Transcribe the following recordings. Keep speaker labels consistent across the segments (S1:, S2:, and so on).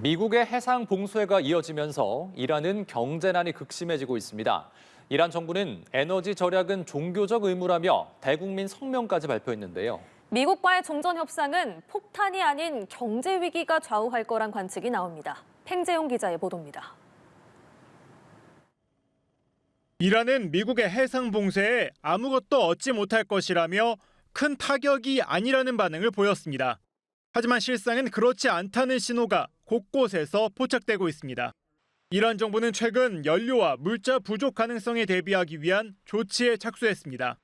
S1: 미국의 해상 봉쇄가 이어지면서 이란은 경제난이 극심해지고 있습니다. 이란 정부는 에너지 절약은 종교적 의무라며 대국민 성명까지 발표했는데요.
S2: 미국과의 종전 협상은 폭탄이 아닌 경제 위기가 좌우할 거란 관측이 나옵니다. 팽재용 기자의 보도입니다.
S3: 이란은 미국의 해상 봉쇄에 아무것도 얻지 못할 것이라며 큰 타격이 아니라는 반응을 보였습니다. 하지만 실상은 그렇지 않다는 신호가 곳곳에서 포착되고 있습니다. 이란 정부는 최근 연료와 물자 부족 가능성에 대비하기 위한 조치에 착수했습니다.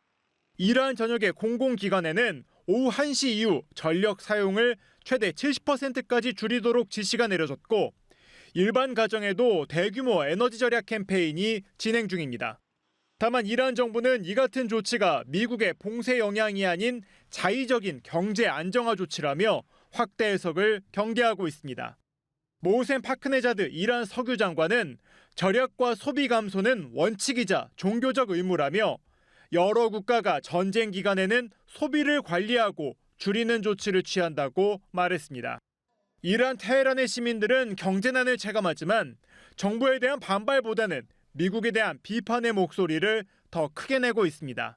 S3: 이란 전역의 공공기관에는 오후 1시 이후 전력 사용을 최대 70%까지 줄이도록 지시가 내려졌고 일반 가정에도 대규모 에너지 절약 캠페인이 진행 중입니다. 다만 이란 정부는 이 같은 조치가 미국의 봉쇄 영향이 아닌 자의적인 경제 안정화 조치라며 확대 해석을 경계하고 있습니다. 모센 파크네자드 이란 석유 장관은 절약과 소비 감소는 원칙이자 종교적 의무라며 여러 국가가 전쟁 기간에는 소비를 관리하고 줄이는 조치를 취한다고 말했습니다. 이란 테헤란의 시민들은 경제난을 체감하지만 정부에 대한 반발보다는 미국에 대한 비판의 목소리를 더 크게 내고 있습니다.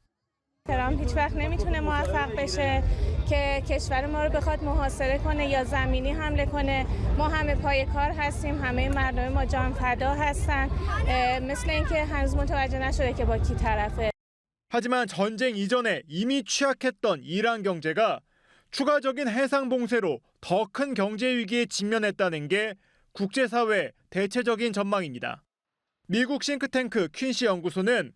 S4: ترامپ هیچ وقت نمیتونه موفق بشه که کشور ما رو بخواد محاصره کنه یا زمینی حمله کنه. ما همه پای کار هستیم، همه مردم ما جان فدا هستن. مثل اینکه هنوز متوجه نشده که با کی طرفه.
S3: 하지만 전쟁 이전에 이미 취약했던 이란 경제가 추가적인 해상 봉쇄로 더 큰 경제 위기에 직면했다는 게 국제사회의 대체적인 전망입니다. 미국 싱크탱크 퀸시 연구소는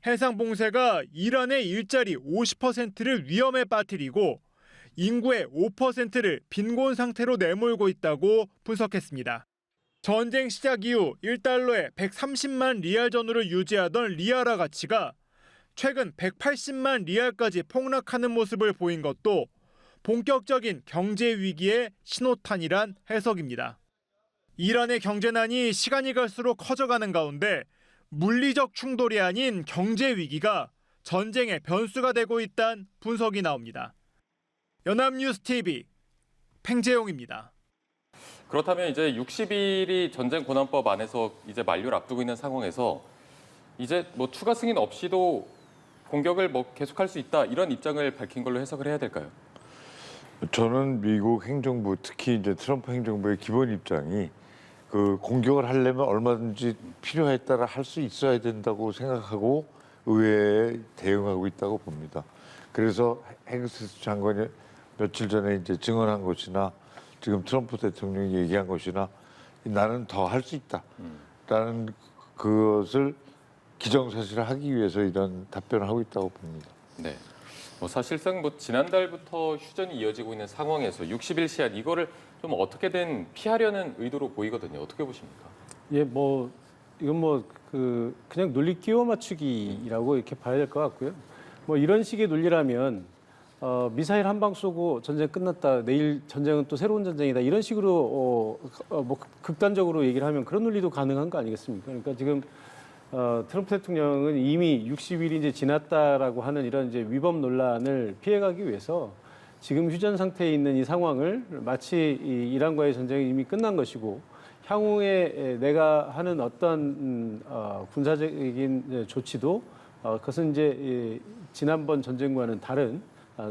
S3: 해상 봉쇄가 이란의 일자리 50%를 위험에 빠뜨리고 인구의 5%를 빈곤 상태로 내몰고 있다고 분석했습니다. 전쟁 시작 이후 1달러에 130만 리알 전후를 유지하던 리아라 가치가 최근 180만 리알까지 폭락하는 모습을 보인 것도 본격적인 경제 위기의 신호탄이란 해석입니다. 이란의 경제난이 시간이 갈수록 커져가는 가운데 물리적 충돌이 아닌 경제 위기가 전쟁의 변수가 되고 있다는 분석이 나옵니다. 연합뉴스 TV 팽재용입니다.
S5: 그렇다면 이제 60일이 전쟁 고난법 안에서 이제 만료를 앞두고 있는 상황에서 이제 뭐 추가 승인 없이도 공격을 계속할 수 있다 이런 입장을 밝힌 걸로 해석을 해야 될까요?
S6: 저는 미국 행정부 특히 이제 트럼프 행정부의 기본 입장이 그 공격을 하려면 얼마든지 필요에 따라 할 수 있어야 된다고 생각하고 의회에 대응하고 있다고 봅니다. 그래서 헬그스 장관이 며칠 전에 이제 증언한 것이나 지금 트럼프 대통령이 얘기한 것이나 나는 더 할 수 있다라는 그것을 기정사실화하기 위해서 이런 답변을 하고 있다고 봅니다.
S5: 네. 사실상 지난달부터 휴전이 이어지고 있는 상황에서 60일 시한 이거를 좀 어떻게든 피하려는 의도로 보이거든요. 어떻게 보십니까?
S7: 예, 이건 그냥 논리 끼워 맞추기라고 이렇게 봐야 될 것 같고요. 이런 식의 논리라면 미사일 한 방 쏘고 전쟁 끝났다. 내일 전쟁은 또 새로운 전쟁이다. 이런 식으로 극단적으로 얘기를 하면 그런 논리도 가능한 거 아니겠습니까? 그러니까 지금 트럼프 대통령은 이미 60일이 이제 지났다라고 하는 이런 이제 위법 논란을 피해가기 위해서 지금 휴전 상태에 있는 이 상황을 마치 이란과의 전쟁이 이미 끝난 것이고 향후에 내가 하는 어떤 군사적인 조치도 그것은 이제 지난번 전쟁과는 다른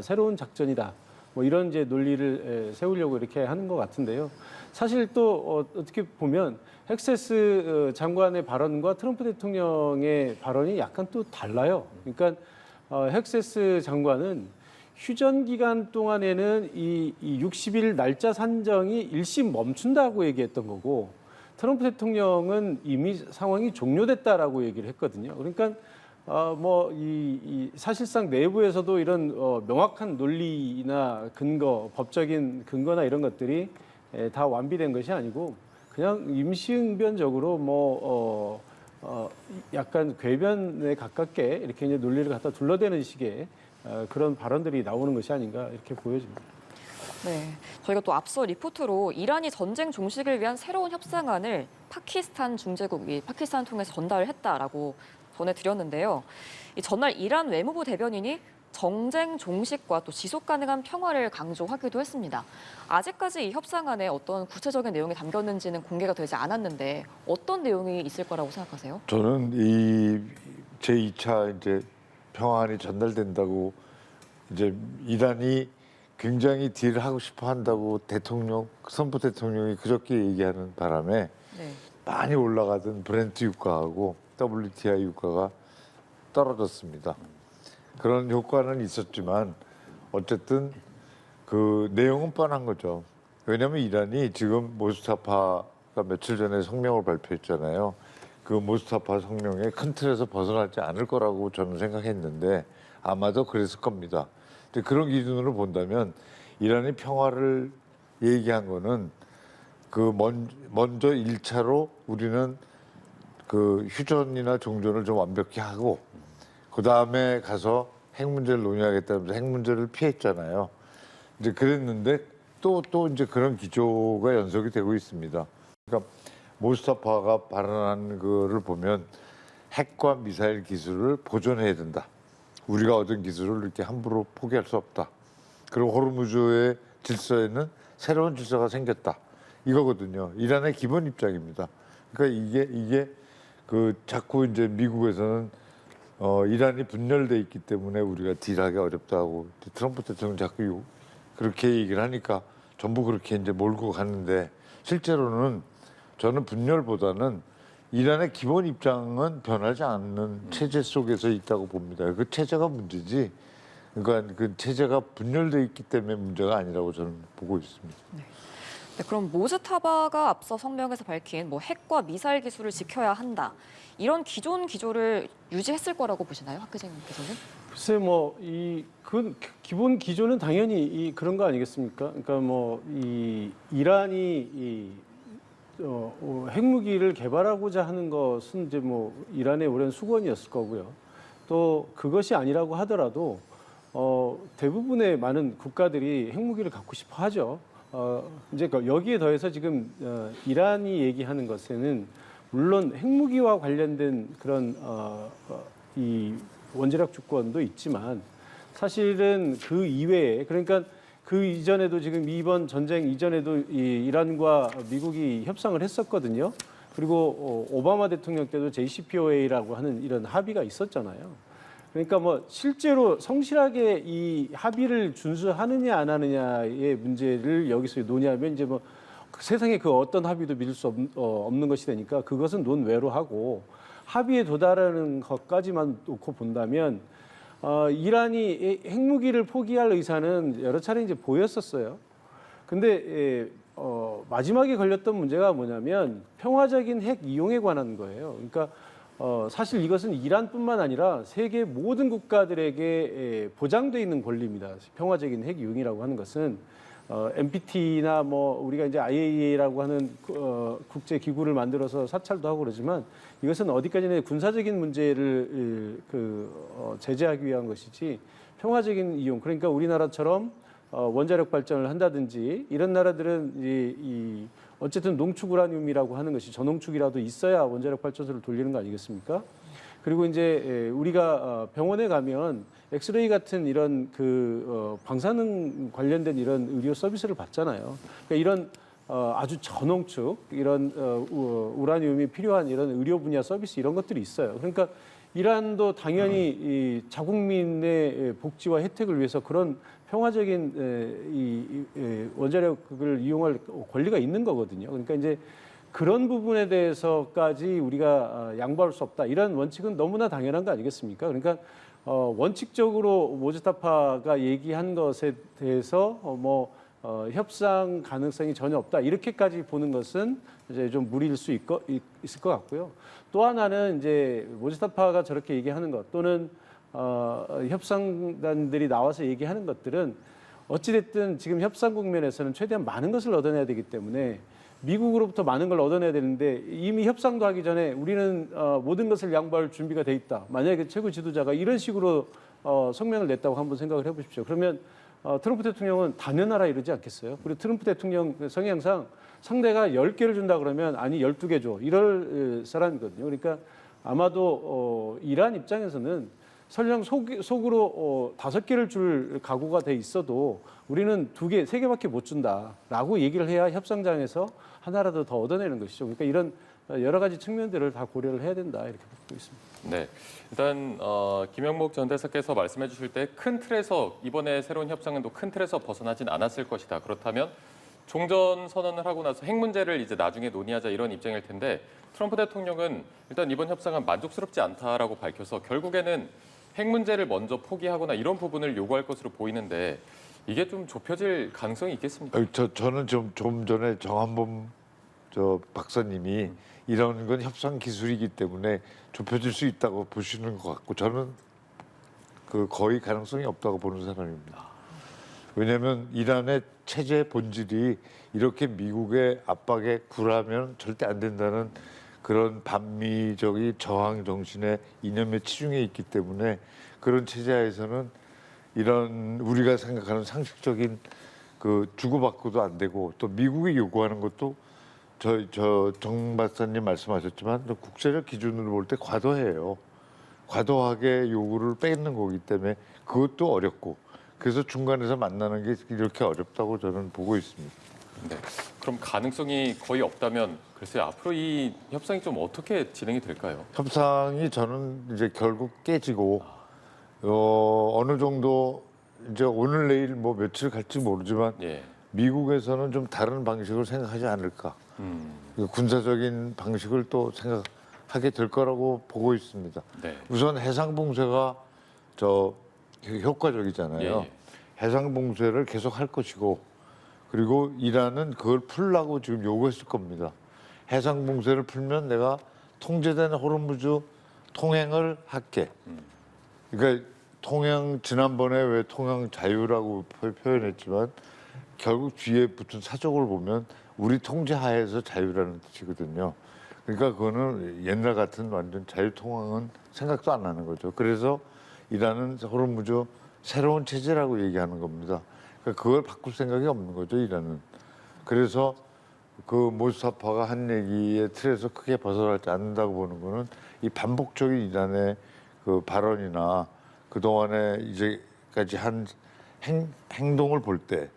S7: 새로운 작전이다. 이런 이제 논리를 세우려고 이렇게 하는 것 같은데요. 사실 또 어떻게 보면 헥세스 장관의 발언과 트럼프 대통령의 발언이 약간 또 달라요. 그러니까 헥세스 장관은 휴전 기간 동안에는 이 60일 날짜 산정이 일시 멈춘다고 얘기했던 거고 트럼프 대통령은 이미 상황이 종료됐다라고 얘기를 했거든요. 그러니까 사실상 내부에서도 이런 명확한 논리나 근거, 법적인 근거나 이런 것들이 다 완비된 것이 아니고 그냥 임시응변적으로 약간 궤변에 가깝게 이렇게 이제 논리를 갖다 둘러대는 식의 그런 발언들이 나오는 것이 아닌가 이렇게 보여집니다.
S8: 네, 저희가 또 앞서 리포트로 이란이 전쟁 종식을 위한 새로운 협상안을 파키스탄 중재국이 파키스탄을 통해서 전달을 했다라고 전해드렸는데요. 전날 이란 외무부 대변인이 정쟁 종식과 또 지속 가능한 평화를 강조하기도 했습니다. 아직까지 이 협상안에 어떤 구체적인 내용이 담겼는지는 공개가 되지 않았는데 어떤 내용이 있을 거라고 생각하세요?
S6: 저는 이 제2차 이제 평화안이 전달된다고 이제 이란이 굉장히 딜을 하고 싶어 한다고 트럼프 대통령이 그저께 얘기하는 바람에
S8: 네.
S6: 많이 올라가던 브렌트 유가하고 WTI 유가가 떨어졌습니다. 그런 효과는 있었지만 어쨌든 그 내용은 뻔한 거죠. 왜냐하면 이란이 지금 모스타파가 며칠 전에 성명을 발표했잖아요. 그 모스타파 성명의 큰 틀에서 벗어나지 않을 거라고 저는 생각했는데 아마도 그랬을 겁니다. 근데 그런 기준으로 본다면 이란이 평화를 얘기한 거는 그 먼저 1차로 우리는 그 휴전이나 종전을 좀 완벽히 하고 그 다음에 가서 핵 문제를 논의하겠다면서 핵 문제를 피했잖아요. 이제 그랬는데 또 이제 그런 기조가 연속이 되고 있습니다. 그러니까 모스타파가 발언한 거를 보면 핵과 미사일 기술을 보존해야 된다. 우리가 얻은 기술을 이렇게 함부로 포기할 수 없다. 그리고 호르무즈의 질서에는 새로운 질서가 생겼다. 이거거든요. 이란의 기본 입장입니다. 그러니까 이게 그 자꾸 이제 미국에서는 이란이 분열돼 있기 때문에 우리가 딜하기 어렵다고 트럼프 대통령 자꾸 그렇게 얘기를 하니까 전부 그렇게 이제 몰고 가는데 실제로는 저는 분열보다는 이란의 기본 입장은 변하지 않는 체제 속에서 있다고 봅니다. 그 체제가 문제지. 그러니까 그 체제가 분열돼 있기 때문에 문제가 아니라고 저는 보고 있습니다.
S8: 네, 그럼 모스타바가 앞서 성명에서 밝힌 뭐 핵과 미사일 기술을 지켜야 한다. 이런 기존 기조를 유지했을 거라고 보시나요, 학계장님께서는?
S7: 글쎄 그 기본 기조는 당연히 그런 거 아니겠습니까? 그러니까 이 이란이 핵무기를 개발하고자 하는 것은 이제 이란의 오랜 수건이었을 거고요. 또 그것이 아니라고 하더라도 대부분의 많은 국가들이 핵무기를 갖고 싶어 하죠. 이제 여기에 더해서 지금 이란이 얘기하는 것에는 물론 핵무기와 관련된 그런 이 원자력 주권도 있지만 사실은 그 이외에 그러니까 그 이전에도 지금 이번 전쟁 이전에도 이란과 미국이 협상을 했었거든요. 그리고 오바마 대통령 때도 JCPOA라고 하는 이런 합의가 있었잖아요. 그러니까 실제로 성실하게 이 합의를 준수하느냐 안 하느냐의 문제를 여기서 논의하면 이제 세상에 그 어떤 합의도 믿을 수 없는 것이 되니까 그것은 논외로 하고 합의에 도달하는 것까지만 놓고 본다면 이란이 핵무기를 포기할 의사는 여러 차례 이제 보였었어요. 근데 마지막에 걸렸던 문제가 뭐냐면 평화적인 핵 이용에 관한 거예요. 그러니까 사실 이것은 이란뿐만 아니라 세계 모든 국가들에게 보장돼 있는 권리입니다. 평화적인 핵 이용이라고 하는 것은 NPT나 우리가 이제 IAEA라고 하는 국제 기구를 만들어서 사찰도 하고 그러지만 이것은 어디까지나 군사적인 문제를 제재하기 위한 것이지 평화적인 이용. 그러니까 우리나라처럼 원자력 발전을 한다든지 이런 나라들은 어쨌든 농축 우라늄이라고 하는 것이 저농축이라도 있어야 원자력 발전소를 돌리는 거 아니겠습니까? 그리고 이제 우리가 병원에 가면 엑스레이 같은 이런 방사능 관련된 이런 의료 서비스를 받잖아요. 그러니까 이런 아주 저농축 이런 우라늄이 필요한 이런 의료 분야 서비스 이런 것들이 있어요. 그러니까 이란도 당연히 이 자국민의 복지와 혜택을 위해서 그런 평화적인 원자력을 이용할 권리가 있는 거거든요. 그러니까 이제 그런 부분에 대해서까지 우리가 양보할 수 없다. 이런 원칙은 너무나 당연한 거 아니겠습니까? 그러니까 원칙적으로 모스타파가 얘기한 것에 대해서 협상 가능성이 전혀 없다. 이렇게까지 보는 것은 이제 좀 무리일 수 있을 것 같고요. 또 하나는 이제 모스타파가 저렇게 얘기하는 것 또는 협상단들이 나와서 얘기하는 것들은 어찌됐든 지금 협상 국면에서는 최대한 많은 것을 얻어내야 되기 때문에 미국으로부터 많은 걸 얻어내야 되는데 이미 협상도 하기 전에 우리는 모든 것을 양보할 준비가 돼 있다. 만약에 최고 지도자가 이런 식으로 성명을 냈다고 한번 생각을 해보십시오. 그러면 트럼프 대통령은 당연하라 이러지 않겠어요? 그리고 트럼프 대통령 성향상 상대가 10개를 준다 그러면 아니 12개 줘. 이럴 사람이거든요. 그러니까 아마도 이란 입장에서는 설령 속으로 5개를 줄 각오가 돼 있어도 우리는 2개, 3개밖에 못 준다라고 얘기를 해야 협상장에서 하나라도 더 얻어내는 것이죠. 그러니까 이런 여러 가지 측면들을 다 고려를 해야 된다 이렇게 보고 있습니다.
S5: 네, 일단 김영목 전 대사께서 말씀해 주실 때 큰 틀에서 이번에 새로운 협상은 또 큰 틀에서 벗어나진 않았을 것이다. 그렇다면 종전 선언을 하고 나서 핵 문제를 이제 나중에 논의하자 이런 입장일 텐데 트럼프 대통령은 일단 이번 협상은 만족스럽지 않다라고 밝혀서 결국에는 핵 문제를 먼저 포기하거나 이런 부분을 요구할 것으로 보이는데 이게 좀 좁혀질 가능성이 있겠습니까?
S6: 저는 좀 전에 정한범 박사님이 이런 건 협상 기술이기 때문에 좁혀질 수 있다고 보시는 것 같고 저는 거의 가능성이 없다고 보는 사람입니다. 왜냐하면 이란의 체제 본질이 이렇게 미국의 압박에 굴하면 절대 안 된다는 그런 반미적인 저항 정신의 이념에 치중해 있기 때문에 그런 체제하에서는 이런 우리가 생각하는 상식적인 주고받고도 안 되고 또 미국이 요구하는 것도 정 박사님 말씀하셨지만 국제적 기준으로 볼 때 과도해요. 과도하게 요구를 뺏는 거기 때문에 그것도 어렵고 그래서 중간에서 만나는 게 이렇게 어렵다고 저는 보고 있습니다.
S5: 네, 그럼 가능성이 거의 없다면 글쎄요 앞으로 이 협상이 좀 어떻게 진행이 될까요?
S6: 협상이 저는 이제 결국 깨지고 어느 정도 이제 오늘 내일 뭐 며칠 갈지 모르지만
S5: 예.
S6: 미국에서는 좀 다른 방식을 생각하지 않을까. 군사적인 방식을 또 생각하게 될 거라고 보고 있습니다.
S5: 네.
S6: 우선 해상봉쇄가 효과적이잖아요.
S5: 예.
S6: 해상봉쇄를 계속 할 것이고 그리고 이란은 그걸 풀라고 지금 요구했을 겁니다. 해상봉쇄를 풀면 내가 통제된 호르무즈 통행을 할게. 그러니까 지난번에 왜 통행 자유라고 표현했지만 결국 뒤에 붙은 사족을 보면 우리 통제 하에서 자유라는 뜻이거든요. 그러니까 그거는 옛날 같은 완전 자유통항은 생각도 안 나는 거죠. 그래서 이란은 호르무즈 새로운 체제라고 얘기하는 겁니다. 그러니까 그걸 바꿀 생각이 없는 거죠, 이란은. 그래서 모스타파가 한 얘기의 틀에서 크게 벗어나지 않는다고 보는 거는 이 반복적인 이란의 발언이나 그동안에 이제까지 한 행동을 볼 때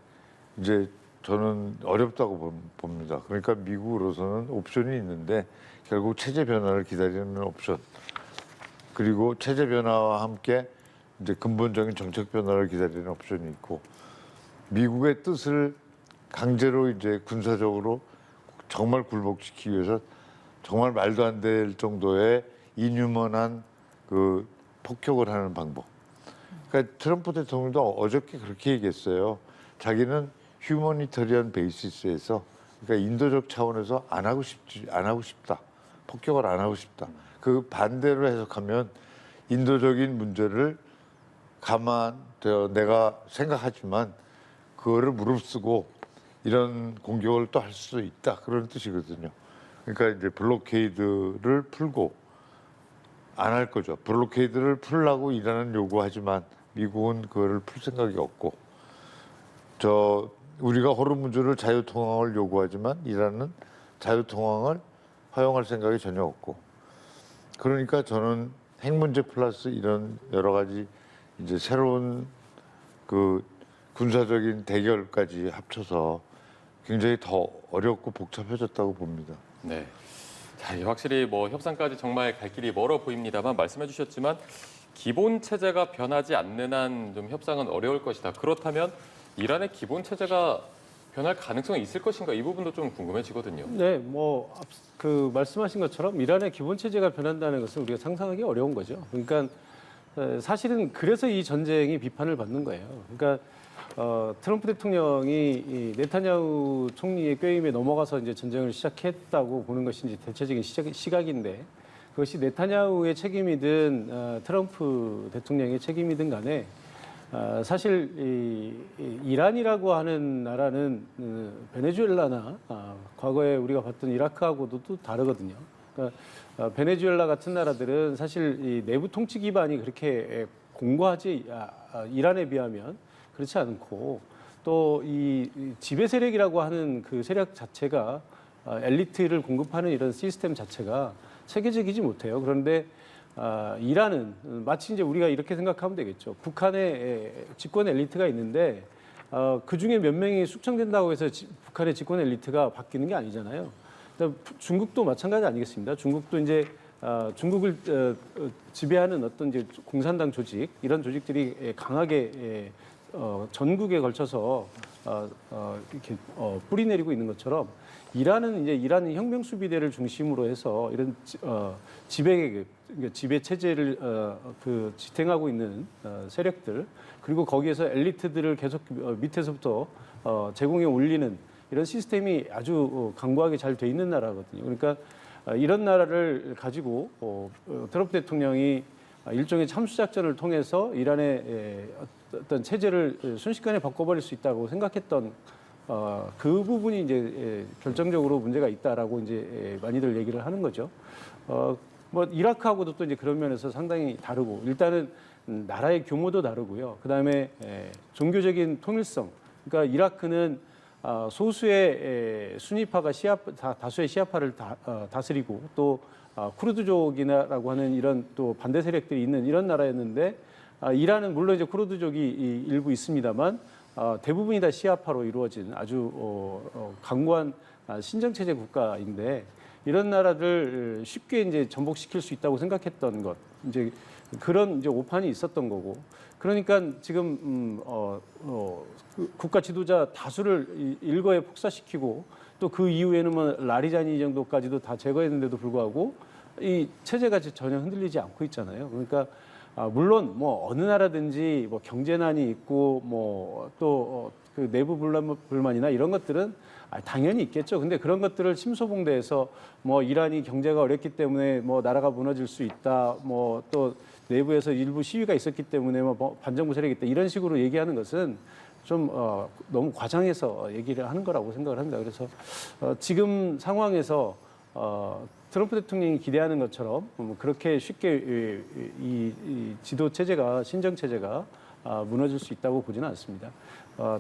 S6: 이제 저는 어렵다고 봅니다. 그러니까 미국으로서는 옵션이 있는데 결국 체제 변화를 기다리는 옵션 그리고 체제 변화와 함께 이제 근본적인 정책 변화를 기다리는 옵션이 있고 미국의 뜻을 강제로 이제 군사적으로 정말 굴복시키기 위해서 정말 말도 안 될 정도의 인휴먼한 폭격을 하는 방법. 그러니까 트럼프 대통령도 어저께 그렇게 얘기했어요. 자기는 휴머니터리언 베이시스에서 그러니까 인도적 차원에서 안 하고 싶다. 폭격을 안 하고 싶다. 그 반대로 해석하면 인도적인 문제를 내가 생각하지만 그거를 무릅쓰고 이런 공격을 또 할 수도 있다. 그런 뜻이거든요. 그러니까 이제 블로케이드를 풀고 안 할 거죠. 블로케이드를 풀라고 이란은 요구하지만 미국은 그거를 풀 생각이 없고 우리가 호르무즈를 자유통항을 요구하지만 이란은 자유통항을 허용할 생각이 전혀 없고 그러니까 저는 핵 문제 플러스 이런 여러 가지 이제 새로운 군사적인 대결까지 합쳐서 굉장히 더 어렵고 복잡해졌다고 봅니다.
S5: 네. 자, 확실히 협상까지 정말 갈 길이 멀어 보입니다만 말씀해 주셨지만 기본 체제가 변하지 않는 한 좀 협상은 어려울 것이다. 그렇다면 이란의 기본 체제가 변할 가능성이 있을 것인가 이 부분도 좀 궁금해지거든요.
S7: 네, 말씀하신 것처럼 이란의 기본 체제가 변한다는 것은 우리가 상상하기 어려운 거죠. 그러니까 사실은 그래서 이 전쟁이 비판을 받는 거예요. 그러니까 트럼프 대통령이 이 네타냐후 총리의 꾀임에 넘어가서 이제 전쟁을 시작했다고 보는 것이 이제 대체적인 시각인데 그것이 네타냐후의 책임이든 트럼프 대통령의 책임이든 간에 사실 이란이라고 하는 나라는 베네수엘라나 과거에 우리가 봤던 이라크하고도 또 다르거든요. 그러니까 베네수엘라 같은 나라들은 사실 이 내부 통치 기반이 그렇게 공고하지 이란에 비하면 그렇지 않고 또 이 지배 세력이라고 하는 그 세력 자체가 엘리트를 공급하는 이런 시스템 자체가 체계적이지 못해요. 그런데 이란은 마치 이제 우리가 이렇게 생각하면 되겠죠. 북한의 집권 엘리트가 있는데 그 중에 몇 명이 숙청된다고 해서 북한의 집권 엘리트가 바뀌는 게 아니잖아요. 중국도 마찬가지 아니겠습니다. 중국도 이제 중국을 지배하는 어떤 이제 공산당 조직 이런 조직들이 강하게 전국에 걸쳐서 이렇게 뿌리내리고 있는 것처럼 이란은 이제 이란 혁명 수비대를 중심으로 해서 이런 지배 체제를 지탱하고 있는 세력들 그리고 거기에서 엘리트들을 계속 밑에서부터 제공해 올리는 이런 시스템이 아주 강고하게 잘 돼 있는 나라거든요. 그러니까 이런 나라를 가지고 트럼프 대통령이 일종의 참수작전을 통해서 이란의 어떤 체제를 순식간에 바꿔버릴 수 있다고 생각했던 그 부분이 이제 결정적으로 문제가 있다라고 이제 많이들 얘기를 하는 거죠. 뭐 이라크하고도 또 이제 그런 면에서 상당히 다르고 일단은 나라의 규모도 다르고요. 그다음에 종교적인 통일성. 그러니까 이라크는 소수의 순위파가 다수의 시아파를 다스리고 또 쿠르드족이라고 하는 이런 또 반대 세력들이 있는 이런 나라였는데 이란은 물론 이제 쿠르드족이 일부 있습니다만 대부분이 다 시아파로 이루어진 아주 강고한 신정체제 국가인데 이런 나라를 쉽게 이제 전복시킬 수 있다고 생각했던 것 이제 그런 이제 오판이 있었던 거고 그러니까 지금 국가 지도자 다수를 일거에 폭사시키고 또 그 이후에는 뭐 라리자니 정도까지도 다 제거했는데도 불구하고 이 체제가 전혀 흔들리지 않고 있잖아요. 그러니까 물론 뭐 어느 나라든지 뭐 경제난이 있고 뭐 또 그 내부 불만이나 이런 것들은 당연히 있겠죠. 근데 그런 것들을 침소봉대해서 뭐 이란이 경제가 어렵기 때문에 뭐 나라가 무너질 수 있다. 뭐 또 내부에서 일부 시위가 있었기 때문에 뭐 반정부 세력이 있다. 이런 식으로 얘기하는 것은 좀 너무 과장해서 얘기를 하는 거라고 생각을 합니다. 그래서 지금 상황에서 트럼프 대통령이 기대하는 것처럼 그렇게 쉽게 이 지도 체제가 신정 체제가 무너질 수 있다고 보지는 않습니다.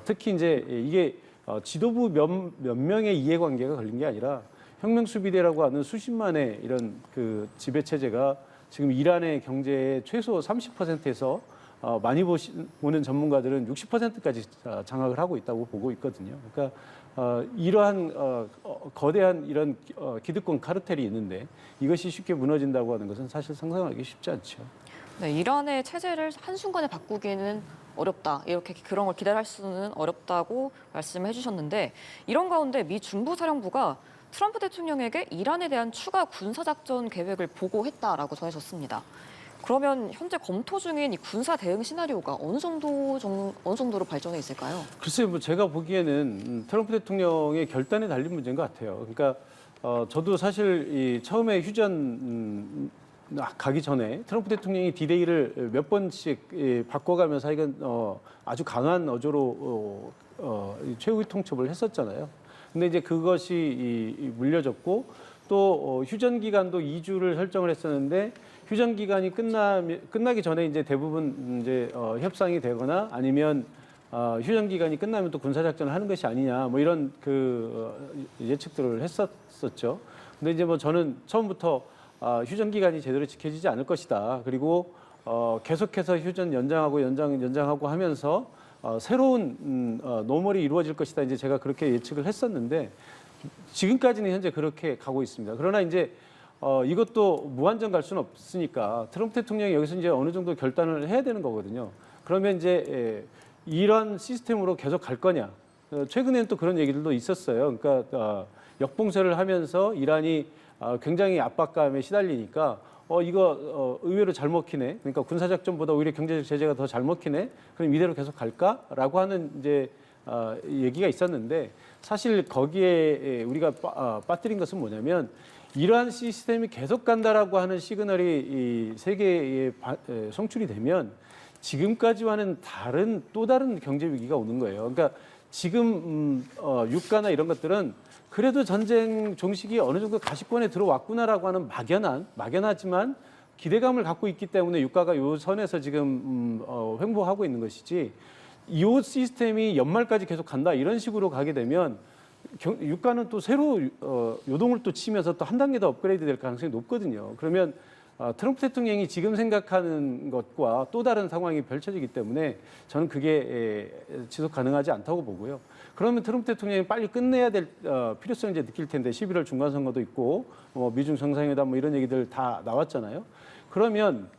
S7: 특히 이제 이게 지도부 몇 명의 이해관계가 걸린 게 아니라 혁명수비대라고 하는 수십만의 이런 그 지배 체제가 지금 이란의 경제의 최소 30%에서 많이 보는 전문가들은 60%까지 장악을 하고 있다고 보고 있거든요. 그러니까 이러한 거대한 이런 기득권 카르텔이 있는데 이것이 쉽게 무너진다고 하는 것은 사실 상상하기 쉽지 않죠.
S8: 네, 이란의 체제를 한순간에 바꾸기는 어렵다. 이렇게 그런 걸 기대할 수는 어렵다고 말씀해 주셨는데 이런 가운데 미 중부사령부가 트럼프 대통령에게 이란에 대한 추가 군사작전 계획을 보고했다라고 전해졌습니다. 그러면 현재 검토 중인 이 군사 대응 시나리오가 어느 정도로 발전해 있을까요?
S7: 글쎄요, 뭐 제가 보기에는 트럼프 대통령의 결단에 달린 문제인 것 같아요. 그러니까 저도 사실 이 처음에 휴전 가기 전에 트럼프 대통령이 디데이를 몇 번씩 바꿔가면서 이건 아주 강한 어조로 최후의 통첩을 했었잖아요. 근데 이제 그것이 물려졌고 또 휴전 기간도 2주를 설정을 했었는데 휴전 기간이 끝나기 전에 이제 대부분 이제 협상이 되거나 아니면 휴전 기간이 끝나면 또 군사 작전을 하는 것이 아니냐 뭐 이런 그 예측들을 했었죠. 근데 이제 뭐 저는 처음부터 휴전 기간이 제대로 지켜지지 않을 것이다. 그리고 계속해서 휴전 연장하고 하면서 새로운 노멀이 이루어질 것이다. 이제 제가 그렇게 예측을 했었는데 지금까지는 현재 그렇게 가고 있습니다. 그러나 이제 이것도 무한정 갈 수는 없으니까 트럼프 대통령이 여기서 이제 어느 정도 결단을 해야 되는 거거든요. 그러면 이제 이런 시스템으로 계속 갈 거냐? 최근에는 또 그런 얘기들도 있었어요. 그러니까 역봉쇄를 하면서 이란이 굉장히 압박감에 시달리니까 이거 의외로 잘 먹히네. 그러니까 군사작전보다 오히려 경제적 제재가 더 잘 먹히네. 그럼 이대로 계속 갈까?라고 하는 이제 얘기가 있었는데 사실 거기에 우리가 빠뜨린 것은 뭐냐면 이러한 시스템이 계속 간다라고 하는 시그널이 이 세계에 송출이 되면 지금까지와는 또 다른 경제 위기가 오는 거예요. 그러니까 지금 유가나 이런 것들은 그래도 전쟁 종식이 어느 정도 가시권에 들어왔구나라고 하는 막연하지만 기대감을 갖고 있기 때문에 유가가 요 선에서 지금 횡보하고 있는 것이지 이 시스템이 연말까지 계속 간다 이런 식으로 가게 되면 유가는 또 새로 요동을 또 치면서 또 한 단계 더 업그레이드 될 가능성이 높거든요. 그러면 트럼프 대통령이 지금 생각하는 것과 또 다른 상황이 펼쳐지기 때문에 저는 그게 지속 가능하지 않다고 보고요. 그러면 트럼프 대통령이 빨리 끝내야 될 필요성을 이제 느낄 텐데 11월 중간 선거도 있고 미중 정상회담 뭐 이런 얘기들 다 나왔잖아요. 그러면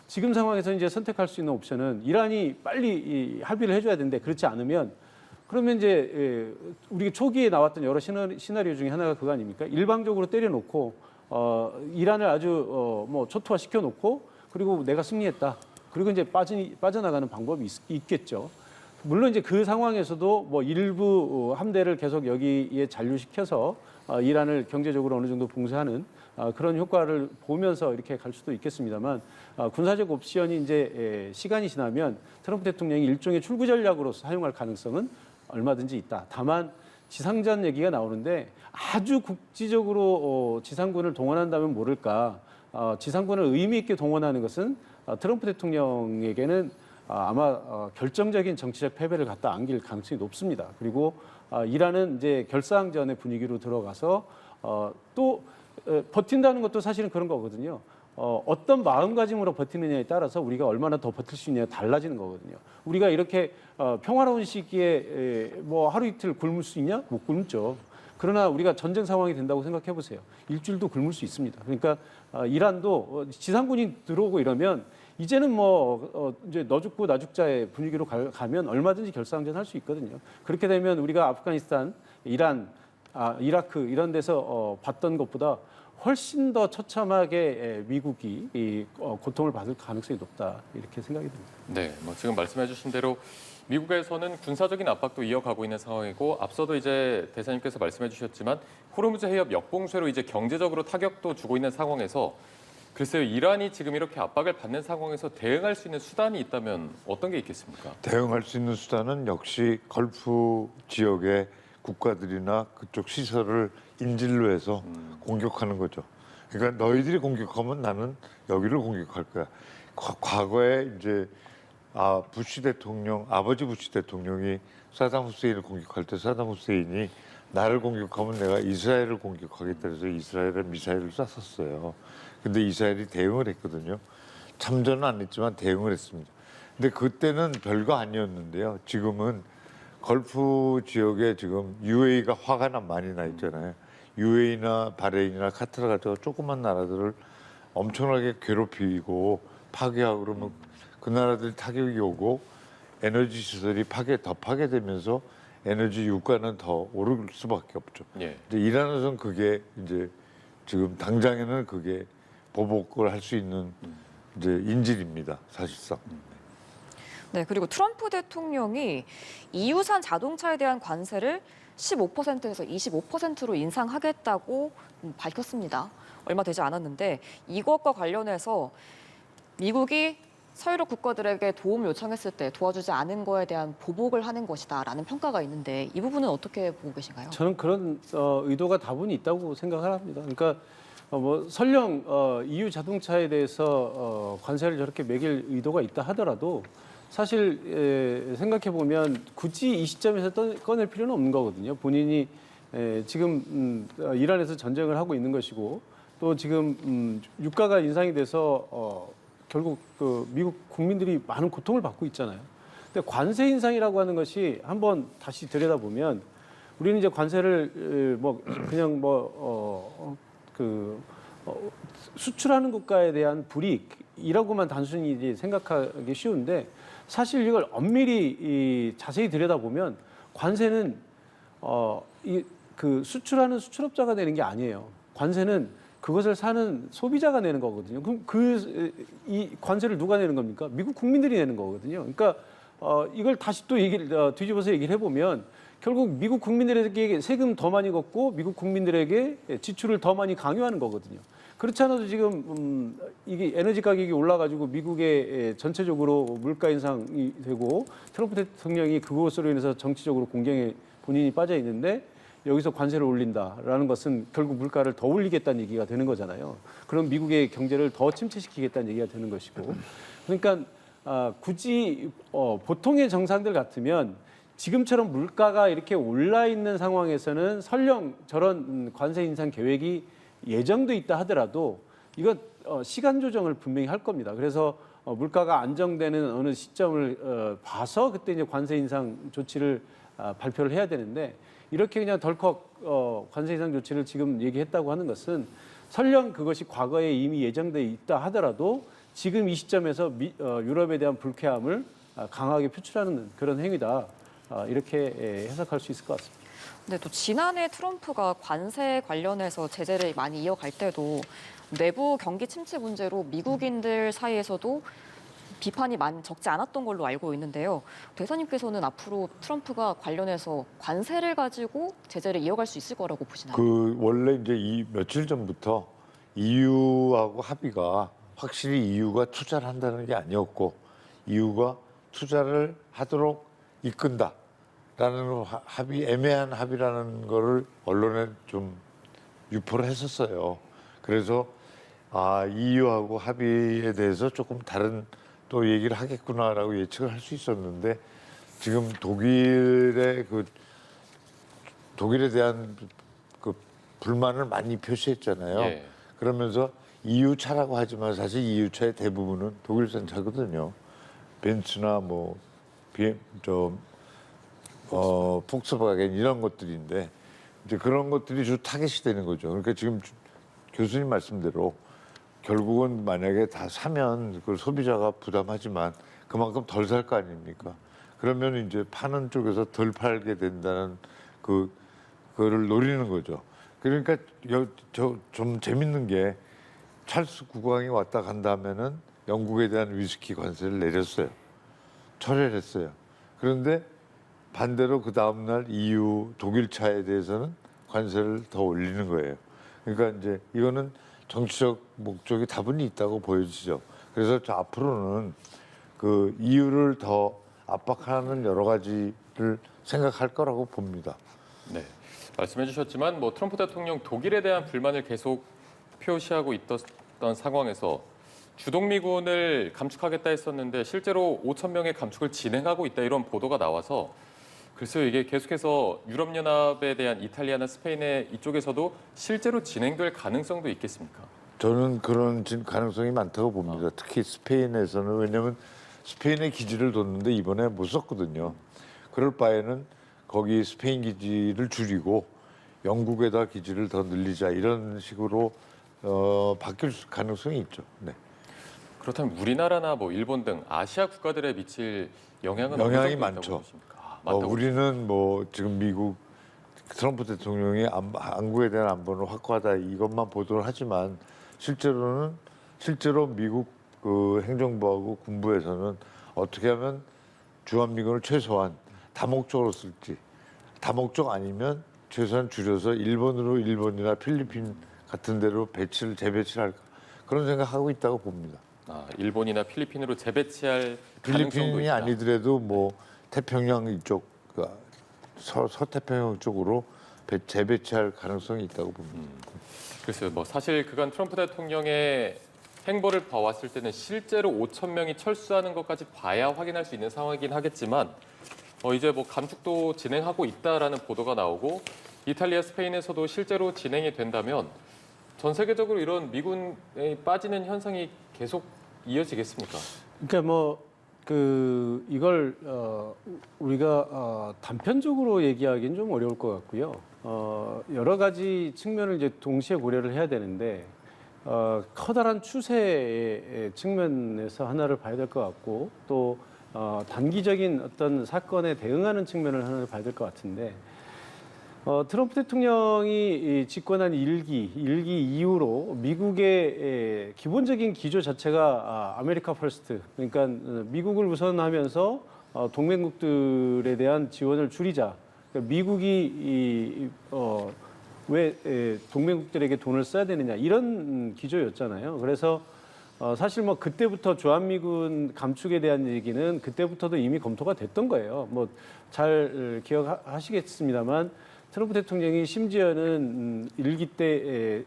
S7: 지금 상황에서 이제 선택할 수 있는 옵션은 이란이 빨리 합의를 해줘야 되는데 그렇지 않으면 그러면 이제 우리가 초기에 나왔던 여러 시나리오 중에 하나가 그거 아닙니까? 일방적으로 때려놓고 이란을 아주 뭐 초토화 시켜놓고 그리고 내가 승리했다. 그리고 이제 빠져나가는 방법이 있겠죠. 물론 이제 그 상황에서도 뭐 일부 함대를 계속 여기에 잔류시켜서 이란을 경제적으로 어느 정도 봉쇄하는 그런 효과를 보면서 이렇게 갈 수도 있겠습니다만 군사적 옵션이 이제 시간이 지나면 트럼프 대통령이 일종의 출구 전략으로 사용할 가능성은 얼마든지 있다. 다만 지상전 얘기가 나오는데 아주 국지적으로 지상군을 동원한다면 모를까 지상군을 의미 있게 동원하는 것은 트럼프 대통령에게는 아마 결정적인 정치적 패배를 갖다 안길 가능성이 높습니다. 그리고 이란은 이제 결사항전의 분위기로 들어가서 또 버틴다는 것도 사실은 그런 거거든요. 어떤 마음가짐으로 버티느냐에 따라서 우리가 얼마나 더 버틸 수 있느냐가 달라지는 거거든요. 우리가 이렇게 평화로운 시기에 뭐 하루 이틀 굶을 수 있냐? 못 굶죠. 그러나 우리가 전쟁 상황이 된다고 생각해 보세요. 일주일도 굶을 수 있습니다. 그러니까 이란도 지상군이 들어오고 이러면 이제는 뭐 이제 너 죽고 나 죽자의 분위기로 가면 얼마든지 결사항전 할 수 있거든요. 그렇게 되면 우리가 아프가니스탄, 이란, 이라크 이런 데서 봤던 것보다 훨씬 더 처참하게 미국이 고통을 받을 가능성이 높다 이렇게 생각이 듭니다.
S5: 네, 뭐 지금 말씀해주신 대로 미국에서는 군사적인 압박도 이어가고 있는 상황이고 앞서도 이제 대사님께서 말씀해주셨지만 호르무즈 해협 역봉쇄로 이제 경제적으로 타격도 주고 있는 상황에서 글쎄요, 이란이 지금 이렇게 압박을 받는 상황에서 대응할 수 있는 수단이 있다면 어떤 게 있겠습니까?
S6: 대응할 수 있는 수단은 역시 걸프 지역의 국가들이나 그쪽 시설을 인질로 해서 공격하는 거죠. 그러니까 너희들이 공격하면 나는 여기를 공격할 거야. 과거에 이제 부시 대통령, 아버지 부시 대통령이 사담 후세인을 공격할 때 사담 후세인이 나를 공격하면 내가 이스라엘을 공격하겠다 해서 이스라엘에 미사일을 쐈었어요. 근데 이스라엘이 대응을 했거든요. 참전은 안 했지만 대응을 했습니다. 근데 그때는 별거 아니었는데요. 지금은 걸프 지역에 지금 UAE가 화가 많이 나 있잖아요. UAE나 바레인이나 카타르 같은 조그만 나라들을 엄청나게 괴롭히고 파괴하고 그러면 그 나라들 타격이 오고 에너지 시설이 더 파괴되면서 에너지 유가는 더 오를 수밖에 없죠.
S5: 예.
S6: 이제 이란에서는 그게 이제 지금 당장에는 그게 보복을 할 수 있는 이제 인질입니다, 사실상.
S8: 네, 그리고 트럼프 대통령이 EU산 자동차에 대한 관세를 15%에서 25%로 인상하겠다고 밝혔습니다. 얼마 되지 않았는데 이것과 관련해서 미국이 서유럽 국가들에게 도움을 요청했을 때 도와주지 않은 거에 대한 보복을 하는 것이다라는 평가가 있는데 이 부분은 어떻게 보고 계신가요?
S7: 저는 그런 의도가 다분히 있다고 생각을 합니다. 그러니까 뭐 설령 EU 자동차에 대해서 관세를 저렇게 매길 의도가 있다 하더라도 사실 생각해 보면 굳이 이 시점에서 꺼낼 필요는 없는 거거든요. 본인이 지금 이란에서 전쟁을 하고 있는 것이고 또 지금 유가가 인상이 돼서 결국 그 미국 국민들이 많은 고통을 받고 있잖아요. 근데 관세 인상이라고 하는 것이 한번 다시 들여다보면 우리는 이제 관세를 뭐 그냥 수출하는 국가에 대한 불이익이라고만 단순히 이제 생각하기 쉬운데 사실 이걸 엄밀히 자세히 들여다보면 관세는 그 수출하는 수출업자가 내는 게 아니에요. 관세는 그것을 사는 소비자가 내는 거거든요. 그럼 이 관세를 누가 내는 겁니까? 미국 국민들이 내는 거거든요. 그러니까 이걸 다시 또 뒤집어서 얘기를 해보면 결국 미국 국민들에게 세금 더 많이 걷고 미국 국민들에게 지출을 더 많이 강요하는 거거든요. 그렇지 않아도 지금 이게 에너지 가격이 올라가지고 미국의 전체적으로 물가 인상이 되고 트럼프 대통령이 그것으로 인해서 정치적으로 공경에 본인이 빠져 있는데 여기서 관세를 올린다라는 것은 결국 물가를 더 올리겠다는 얘기가 되는 거잖아요. 그럼 미국의 경제를 더 침체시키겠다는 얘기가 되는 것이고. 그러니까 굳이 보통의 정상들 같으면 지금처럼 물가가 이렇게 올라 있는 상황에서는 설령 저런 관세 인상 계획이 예정돼 있다 하더라도 이건 시간 조정을 분명히 할 겁니다. 그래서 물가가 안정되는 어느 시점을 봐서 그때 이제 관세 인상 조치를 발표를 해야 되는데 이렇게 그냥 덜컥 관세 인상 조치를 지금 얘기했다고 하는 것은 설령 그것이 과거에 이미 예정돼 있다 하더라도 지금 이 시점에서 유럽에 대한 불쾌함을 강하게 표출하는 그런 행위다. 이렇게 해석할 수 있을 것 같습니다.
S8: 근데 또 지난해 트럼프가 관세 관련해서 제재를 많이 이어갈 때도 내부 경기 침체 문제로 미국인들 사이에서도 비판이 많이 적지 않았던 걸로 알고 있는데요. 대사님께서는 앞으로 트럼프가 관련해서 관세를 가지고 제재를 이어갈 수 있을 거라고 보시나요?
S6: 그 원래 이제 이 며칠 전부터 EU하고 합의가 확실히 EU가 투자를 한다는 게 아니었고 EU가 투자를 하도록 이끈다라는 합의, 애매한 합의라는 거를 언론에 좀 유포를 했었어요. 그래서 EU하고 합의에 대해서 조금 다른 또 얘기를 하겠구나라고 예측을 할 수 있었는데 지금 독일에 대한 그 불만을 많이 표시했잖아요.
S5: 예.
S6: 그러면서 EU 차라고 하지만 사실 EU 차의 대부분은 독일산 차거든요. 벤츠나 뭐 폭스바겐 이런 것들인데 이제 그런 것들이 주 타겟이 되는 거죠. 그러니까 지금 교수님 말씀대로 결국은 만약에 다 사면 그걸 소비자가 부담하지만 그만큼 덜 살 거 아닙니까? 그러면 이제 파는 쪽에서 덜 팔게 된다는 그거를 노리는 거죠. 그러니까 좀 재밌는 게 찰스 국왕이 왔다 간다 하면은 영국에 대한 위스키 관세를 내렸어요. 철회를 했어요. 그런데 반대로 그 다음날 EU 독일 차에 대해서는 관세를 더 올리는 거예요. 그러니까 이제 이거는 정치적 목적이 다분히 있다고 보여지죠. 그래서 저 앞으로는 그 EU를 더 압박하는 여러 가지를 생각할 거라고 봅니다.
S5: 네, 말씀해 주셨지만 뭐 트럼프 대통령 독일에 대한 불만을 계속 표시하고 있던 상황에서 주동미군을 감축하겠다 했었는데 실제로 5천 명의 감축을 진행하고 있다 이런 보도가 나와서 글쎄요 이게 계속해서 유럽연합에 대한 이탈리아나 스페인의 이쪽에서도 실제로 진행될 가능성도 있겠습니까?
S6: 저는 그런 가능성이 많다고 봅니다. 특히 스페인에서는 왜냐하면 스페인에 기지를 뒀는데 이번에 못 썼거든요. 그럴 바에는 거기 스페인 기지를 줄이고 영국에다 기지를 더 늘리자 이런 식으로 바뀔 가능성이 있죠. 네.
S5: 그렇다면 우리나라나 뭐 일본 등 아시아 국가들에 미칠 영향은
S6: 영향이
S5: 어느 정도
S6: 많죠.
S5: 있다고 보십니까? 많다고
S6: 우리는 뭐 지금 미국 트럼프 대통령이 한국에 대한 안보는 확고하다 이것만 보도를 하지만 실제로 미국 그 행정부하고 군부에서는 어떻게 하면 주한미군을 최소한 다목적으로 쓸지 다목적 아니면 최소한 줄여서 일본이나 필리핀 같은 데로 재배치를 할까 그런 생각하고 있다고 봅니다.
S5: 일본이나 필리핀으로 재배치할 가능성도
S6: 필리핀이
S5: 있다.
S6: 아니더라도 뭐 태평양 이쪽 서태평양 쪽으로 재배치할 가능성이 있다고 봅니다.
S5: 글쎄요, 뭐 사실 그간 트럼프 대통령의 행보를 봐왔을 때는 실제로 5천 명이 철수하는 것까지 봐야 확인할 수 있는 상황이긴 하겠지만 이제 뭐 감축도 진행하고 있다라는 보도가 나오고 이탈리아, 스페인에서도 실제로 진행이 된다면 전 세계적으로 이런 미군에 빠지는 현상이 계속 이어지겠습니까?
S7: 그러니까 이걸 우리가 단편적으로 얘기하기는 좀 어려울 것 같고요. 여러 가지 측면을 이제 동시에 고려를 해야 되는데 커다란 추세의 측면에서 하나를 봐야 될 것 같고 또 단기적인 어떤 사건에 대응하는 측면을 하나를 봐야 될 것 같은데 트럼프 대통령이 집권한 일기 이후로 미국의 기본적인 기조 자체가 아메리카 퍼스트, 그러니까 미국을 우선하면서 동맹국들에 대한 지원을 줄이자. 그러니까 미국이 왜 동맹국들에게 돈을 써야 되느냐 이런 기조였잖아요. 그래서 사실 뭐 그때부터 주한미군 감축에 대한 얘기는 그때부터도 이미 검토가 됐던 거예요. 뭐 잘 기억하시겠습니다만. 트럼프 대통령이 심지어는 일기 때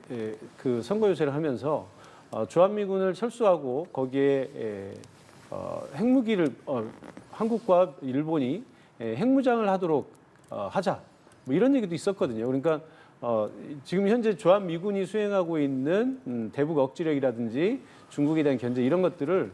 S7: 그 선거 유세를 하면서 주한미군을 철수하고 거기에 핵무기를 한국과 일본이 핵무장을 하도록 하자 뭐 이런 얘기도 있었거든요. 그러니까 지금 현재 주한미군이 수행하고 있는 대북 억지력이라든지 중국에 대한 견제 이런 것들을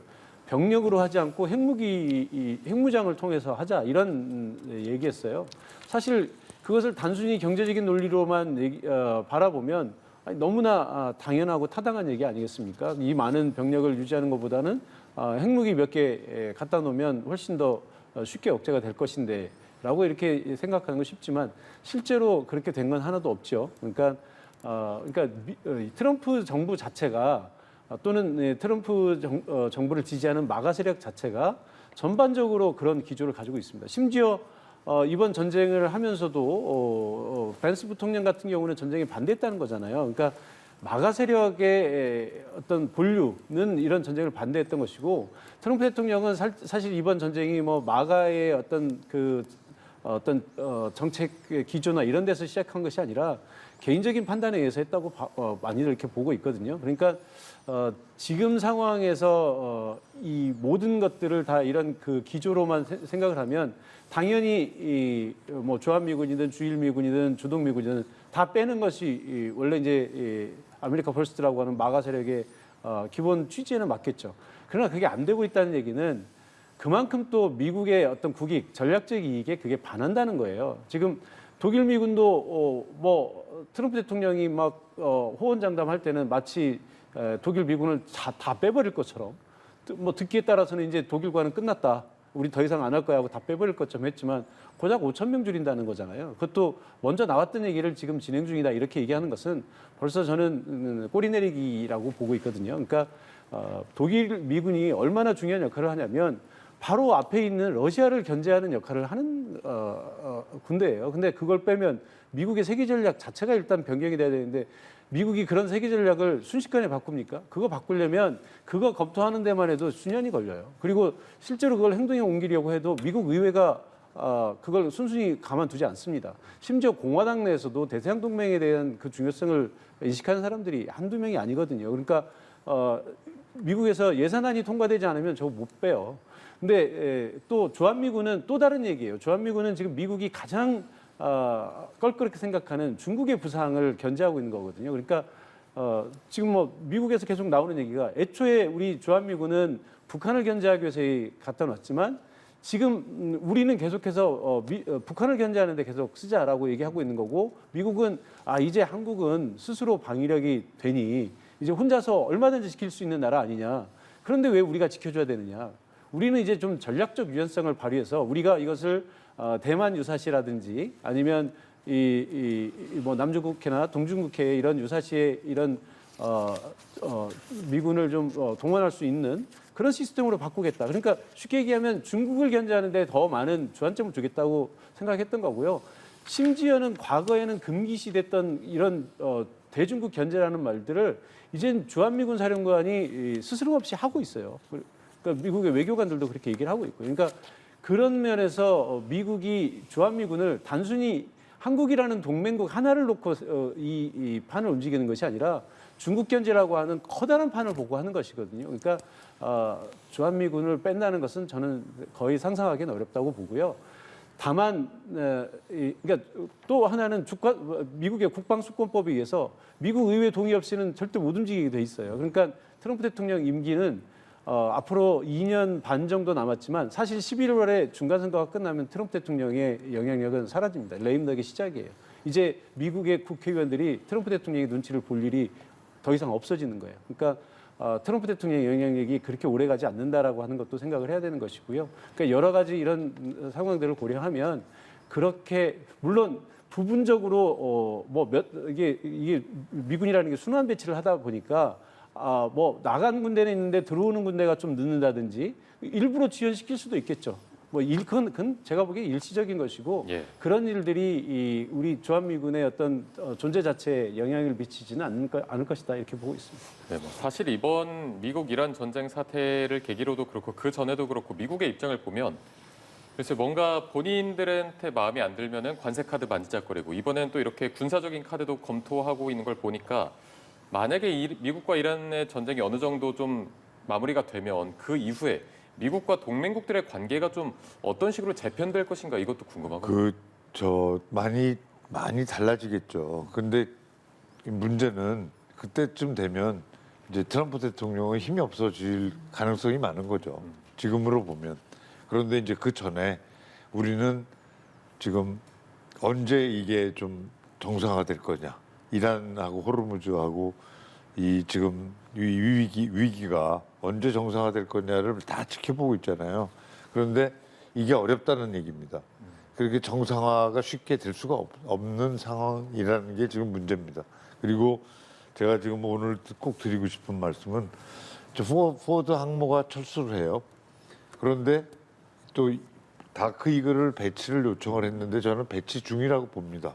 S7: 병력으로 하지 않고 핵무장을 통해서 하자 이런 얘기했어요. 사실 그것을 단순히 경제적인 논리로만 바라보면 너무나 당연하고 타당한 얘기 아니겠습니까? 이 많은 병력을 유지하는 것보다는 핵무기 몇 개 갖다 놓으면 훨씬 더 쉽게 억제가 될 것인데 라고 이렇게 생각하는 건 쉽지만 실제로 그렇게 된 건 하나도 없죠. 그러니까 트럼프 정부 자체가 또는 트럼프 정부를 지지하는 마가 세력 자체가 전반적으로 그런 기조를 가지고 있습니다. 심지어 이번 전쟁을 하면서도 벤스 부통령 같은 경우는 전쟁에 반대했다는 거잖아요. 그러니까 마가 세력의 어떤 본류는 이런 전쟁을 반대했던 것이고 트럼프 대통령은 사실 이번 전쟁이 뭐 마가의 어떤 정책 기조나 이런 데서 시작한 것이 아니라 개인적인 판단에 의해서 했다고 많이들 이렇게 보고 있거든요. 그러니까 지금 상황에서 이 모든 것들을 다 이런 그 기조로만 생각을 하면 당연히 뭐 주한미군이든 주일미군이든 주동미군이든 다 빼는 것이 원래 이제 아메리카 퍼스트라고 하는 마가 세력의 기본 취지에는 맞겠죠. 그러나 그게 안 되고 있다는 얘기는 그만큼 또 미국의 어떤 국익, 전략적 이익에 그게 반한다는 거예요. 지금 독일 미군도 뭐 트럼프 대통령이 막 호언장담할 때는 마치 독일 미군을 다 빼버릴 것처럼 뭐 듣기에 따라서는 이제 독일과는 끝났다. 우리 더 이상 안 할 거야 하고 다 빼버릴 것처럼 했지만 고작 5,000명 줄인다는 거잖아요. 그것도 먼저 나왔던 얘기를 지금 진행 중이다 이렇게 얘기하는 것은 벌써 저는 꼬리 내리기라고 보고 있거든요. 그러니까 독일 미군이 얼마나 중요한 역할을 하냐면 바로 앞에 있는 러시아를 견제하는 역할을 하는 군대예요. 근데 그걸 빼면 미국의 세계 전략 자체가 일단 변경이 돼야 되는데 미국이 그런 세계 전략을 순식간에 바꿉니까? 그거 바꾸려면 그거 검토하는 데만 해도 수년이 걸려요. 그리고 실제로 그걸 행동에 옮기려고 해도 미국 의회가 그걸 순순히 가만두지 않습니다. 심지어 공화당 내에서도 대서양 동맹에 대한 그 중요성을 인식하는 사람들이 한두 명이 아니거든요. 그러니까 미국에서 예산안이 통과되지 않으면 저거 못 빼요. 근데 또 주한미군은 또 다른 얘기예요. 주한미군은 지금 미국이 가장 껄끄럽게 생각하는 중국의 부상을 견제하고 있는 거거든요. 그러니까 지금 뭐 미국에서 계속 나오는 얘기가 애초에 우리 주한미군은 북한을 견제하기 위해서 갖다 놨지만 지금 우리는 계속해서 북한을 견제하는 데 계속 쓰자라고 얘기하고 있는 거고 미국은 이제 한국은 스스로 방위력이 되니 이제 혼자서 얼마든지 지킬 수 있는 나라 아니냐. 그런데 왜 우리가 지켜줘야 되느냐. 우리는 이제 좀 전략적 유연성을 발휘해서 우리가 이것을 대만 유사시라든지 아니면 뭐 남중국해나 동중국해의 이런 유사시의 이런 미군을 좀 동원할 수 있는 그런 시스템으로 바꾸겠다. 그러니까 쉽게 얘기하면 중국을 견제하는데 더 많은 주안점을 두겠다고 생각했던 거고요. 심지어는 과거에는 금기시됐던 이런 대중국 견제라는 말들을 이젠 주한미군 사령관이 스스럼 없이 하고 있어요. 그러니까 미국의 외교관들도 그렇게 얘기를 하고 있고. 그러니까 그런 면에서 미국이 주한미군을 단순히 한국이라는 동맹국 하나를 놓고 이 판을 움직이는 것이 아니라 중국 견제라고 하는 커다란 판을 보고 하는 것이거든요. 그러니까 주한미군을 뺀다는 것은 저는 거의 상상하기는 어렵다고 보고요. 다만 그러니까 또 하나는 미국의 국방수권법에 의해서 미국 의회 동의 없이는 절대 못 움직이게 돼 있어요. 그러니까 트럼프 대통령 임기는 앞으로 2년 반 정도 남았지만 사실 11월에 중간선거가 끝나면 트럼프 대통령의 영향력은 사라집니다. 레임덕의 시작이에요. 이제 미국의 국회의원들이 트럼프 대통령의 눈치를 볼 일이 더 이상 없어지는 거예요. 그러니까 트럼프 대통령의 영향력이 그렇게 오래가지 않는다라고 하는 것도 생각을 해야 되는 것이고요. 그러니까 여러 가지 이런 상황들을 고려하면 그렇게 물론 부분적으로 이게 미군이라는 게 순환 배치를 하다 보니까 뭐 나간 군대는 있는데 들어오는 군대가 좀 늦는다든지 일부러 지연시킬 수도 있겠죠. 그건 제가 보기에 일시적인 것이고 그런 일들이 우리 주한미군의 어떤 존재 자체에 영향을 미치지는 않을 것이다 이렇게 보고 있습니다.
S5: 네, 뭐 사실 이번 미국-이란 전쟁 사태를 계기로도 그렇고 그 전에도 그렇고 미국의 입장을 보면 그래서 뭔가 본인들한테 마음에 안 들면은 관세 카드 만지작거리고 이번엔 또 이렇게 군사적인 카드도 검토하고 있는 걸 보니까 만약에 미국과 이란의 전쟁이 어느 정도 좀 마무리가 되면 그 이후에 미국과 동맹국들의 관계가 좀 어떤 식으로 재편될 것인가 이것도 궁금하고요.
S6: 많이 많이 달라지겠죠. 근데 문제는 그때쯤 되면 이제 트럼프 대통령은 힘이 없어질 가능성이 많은 거죠. 지금으로 보면. 그런데 이제 그 전에 우리는 지금 언제 이게 좀 정상화될 거냐. 이란하고 호르무즈하고 이 지금 이 위기가 언제 정상화될 거냐를 다 지켜보고 있잖아요. 그런데 이게 어렵다는 얘기입니다. 그렇게 정상화가 쉽게 될 수가 없는 상황이라는 게 지금 문제입니다. 그리고 제가 지금 오늘 꼭 드리고 싶은 말씀은 포드 항모가 철수를 해요. 그런데 또 다크 이글을 배치를 요청을 했는데 저는 배치 중이라고 봅니다.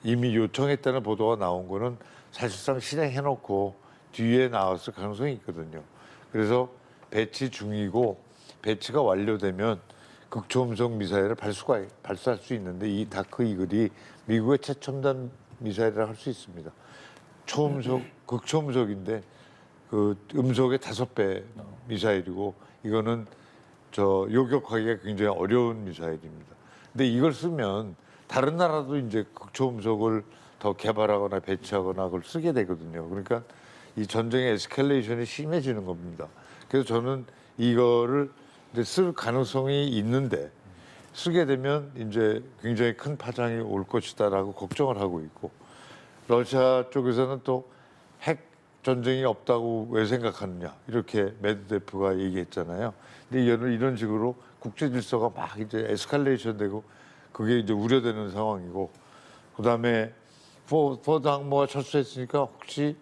S6: 이미 요청했다는 보도가 나온 거는 사실상 실행해놓고 뒤에 나왔을 가능성이 있거든요. 그래서 배치 중이고 배치가 완료되면 극초음속 미사일을 발사할 수 있는데 이 다크 이글이 미국의 최첨단 미사일이라 할 수 있습니다. 극초음속인데 그 음속의 5배 미사일이고 이거는 요격하기가 굉장히 어려운 미사일입니다. 근데 이걸 쓰면 다른 나라도 이제 극초음속을 더 개발하거나 배치하거나 그걸 쓰게 되거든요. 그러니까 이 전쟁의 에스컬레이션이 심해지는 겁니다. 그래서 저는 이거를 이제 쓸 가능성이 있는데 쓰게 되면 이제 굉장히 큰 파장이 올 것이다라고 걱정을 하고 있고 러시아 쪽에서는 또 핵 전쟁이 없다고 왜 생각하느냐 이렇게 메드베프가 얘기했잖아요. 근데 이런 식으로 국제 질서가 막 이제 에스컬레이션 되고 그게 이제 우려되는 상황이고 그다음에 포드 항모가 철수했으니까 혹시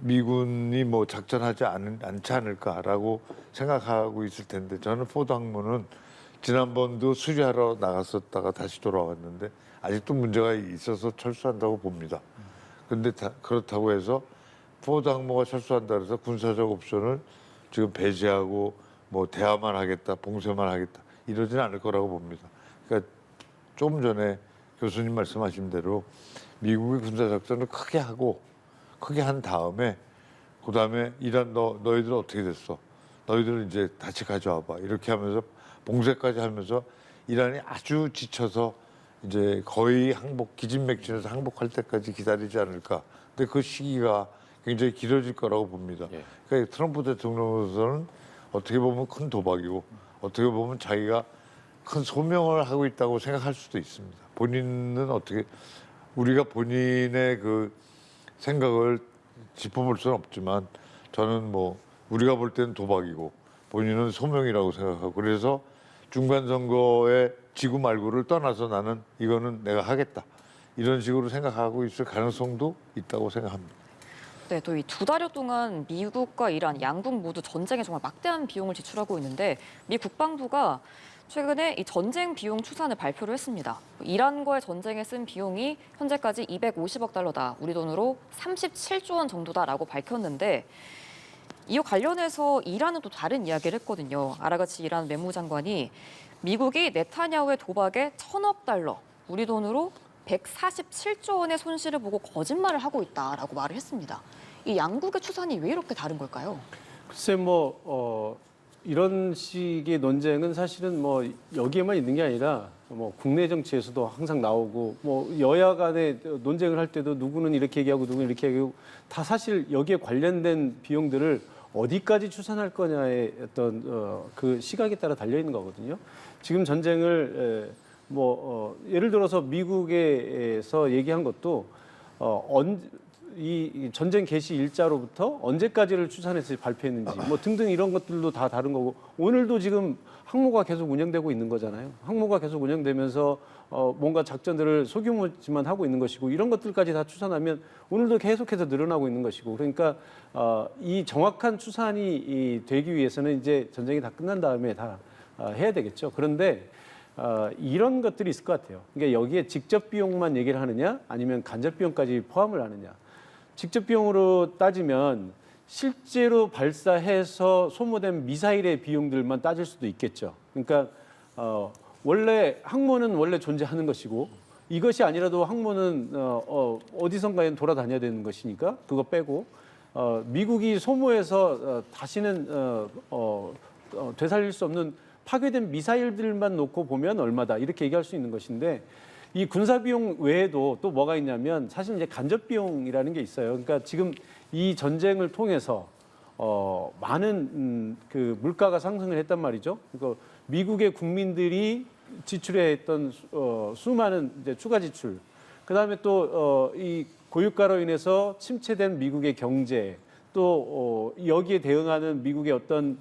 S6: 미군이 뭐 작전하지 않지 않을까라고 생각하고 있을 텐데 저는 포드 항모는 지난번도 수리하러 나갔었다가 다시 돌아왔는데 아직도 문제가 있어서 철수한다고 봅니다. 근데 그렇다고 해서 포드 항모가 철수한다 그래서 군사적 옵션을 지금 배제하고 뭐 대화만 하겠다, 봉쇄만 하겠다 이러지는 않을 거라고 봅니다. 그러니까 좀 전에 교수님 말씀하신 대로 미국의 군사작전을 크게 한 다음에 그다음에 이란 너희들 어떻게 됐어? 너희들 이제 다시 가져와봐. 이렇게 하면서 봉쇄까지 하면서 이란이 아주 지쳐서 이제 거의 기진맥진해서 항복할 때까지 기다리지 않을까. 근데 그 시기가 굉장히 길어질 거라고 봅니다.
S1: 예.
S6: 그러니까 트럼프 대통령으로서는 어떻게 보면 큰 도박이고 어떻게 보면 자기가 큰 소명을 하고 있다고 생각할 수도 있습니다. 본인은 우리가 본인의 그 생각을 짚어볼 수는 없지만 저는 뭐 우리가 볼 때는 도박이고 본인은 소명이라고 생각하고 그래서 중간 선거에 지구 말고를 떠나서 나는 이거는 내가 하겠다 이런 식으로 생각하고 있을 가능성도 있다고 생각합니다.
S8: 네, 또 이 2달여 동안 미국과 이란 양국 모두 전쟁에 정말 막대한 비용을 지출하고 있는데 미 국방부가 최근에 이 전쟁 비용 추산을 발표를 했습니다. 이란과의 전쟁에 쓴 비용이 현재까지 250억 달러다. 우리 돈으로 37조 원 정도다라고 밝혔는데 이와 관련해서 이란은 또 다른 이야기를 했거든요. 아라가치 이란 외무장관이 미국이 네타냐후의 도박에 1,000억 달러, 우리 돈으로 147조 원의 손실을 보고 거짓말을 하고 있다라고 말을 했습니다. 이 양국의 추산이 왜 이렇게 다른 걸까요?
S7: 글쎄 이런 식의 논쟁은 사실은 여기에만 있는 게 아니라 국내 정치에서도 항상 나오고 여야 간에 논쟁을 할 때도 누구는 이렇게 얘기하고 누구는 이렇게 얘기하고 다 사실 여기에 관련된 비용들을 어디까지 추산할 거냐의 어떤 그 시각에 따라 달려 있는 거거든요. 지금 전쟁을 예를 들어서 미국에서 얘기한 것도 이 전쟁 개시 일자로부터 언제까지를 추산해서 발표했는지 등등 이런 것들도 다 다른 거고 오늘도 지금 항모가 계속 운영되고 있는 거잖아요. 항모가 계속 운영되면서 뭔가 작전들을 소규모지만 하고 있는 것이고 이런 것들까지 다 추산하면 오늘도 계속해서 늘어나고 있는 것이고 그러니까 이 정확한 추산이 되기 위해서는 이제 전쟁이 다 끝난 다음에 다 해야 되겠죠. 그런데 이런 것들이 있을 것 같아요. 그러니까 여기에 직접 비용만 얘기를 하느냐 아니면 간접 비용까지 포함을 하느냐. 직접 비용으로 따지면 실제로 발사해서 소모된 미사일의 비용들만 따질 수도 있겠죠. 그러니까 원래 항모는 원래 존재하는 것이고 이것이 아니라도 항모는 어디선가에 돌아다녀야 되는 것이니까 그거 빼고 미국이 소모해서 다시는 되살릴 수 없는 파괴된 미사일들만 놓고 보면 얼마다 이렇게 얘기할 수 있는 것인데 이 군사 비용 외에도 또 뭐가 있냐면 사실 이제 간접 비용이라는 게 있어요. 그러니까 지금 이 전쟁을 통해서 많은 그 물가가 상승을 했단 말이죠. 그러니까 미국의 국민들이 지출해야 했던 수많은 이제 추가 지출. 그다음에 또 이 고유가로 인해서 침체된 미국의 경제, 또 여기에 대응하는 미국의 어떤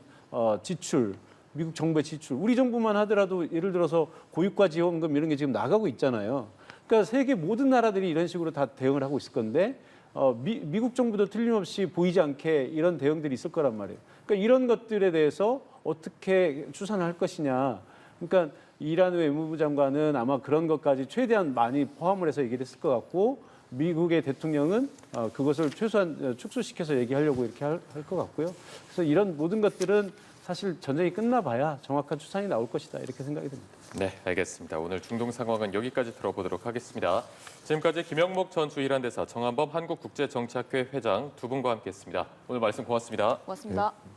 S7: 지출, 미국 정부의 지출. 우리 정부만 하더라도 예를 들어서 고유가 지원금 이런 게 지금 나가고 있잖아요. 그러니까 세계 모든 나라들이 이런 식으로 다 대응을 하고 있을 건데 미국 정부도 틀림없이 보이지 않게 이런 대응들이 있을 거란 말이에요. 그러니까 이런 것들에 대해서 어떻게 추산을 할 것이냐. 그러니까 이란 외무부 장관은 아마 그런 것까지 최대한 많이 포함을 해서 얘기를 했을 것 같고 미국의 대통령은 그것을 최소한 축소시켜서 얘기하려고 이렇게 할 것 같고요. 그래서 이런 모든 것들은 사실 전쟁이 끝나봐야 정확한 추산이 나올 것이다 이렇게 생각이 듭니다.
S5: 네, 알겠습니다. 오늘 중동 상황은 여기까지 들어보도록 하겠습니다. 지금까지 김영목 전 주일한 대사, 정한범 한국국제정치학회 회장 두 분과 함께했습니다. 오늘 말씀 고맙습니다.
S8: 고맙습니다.
S6: 네.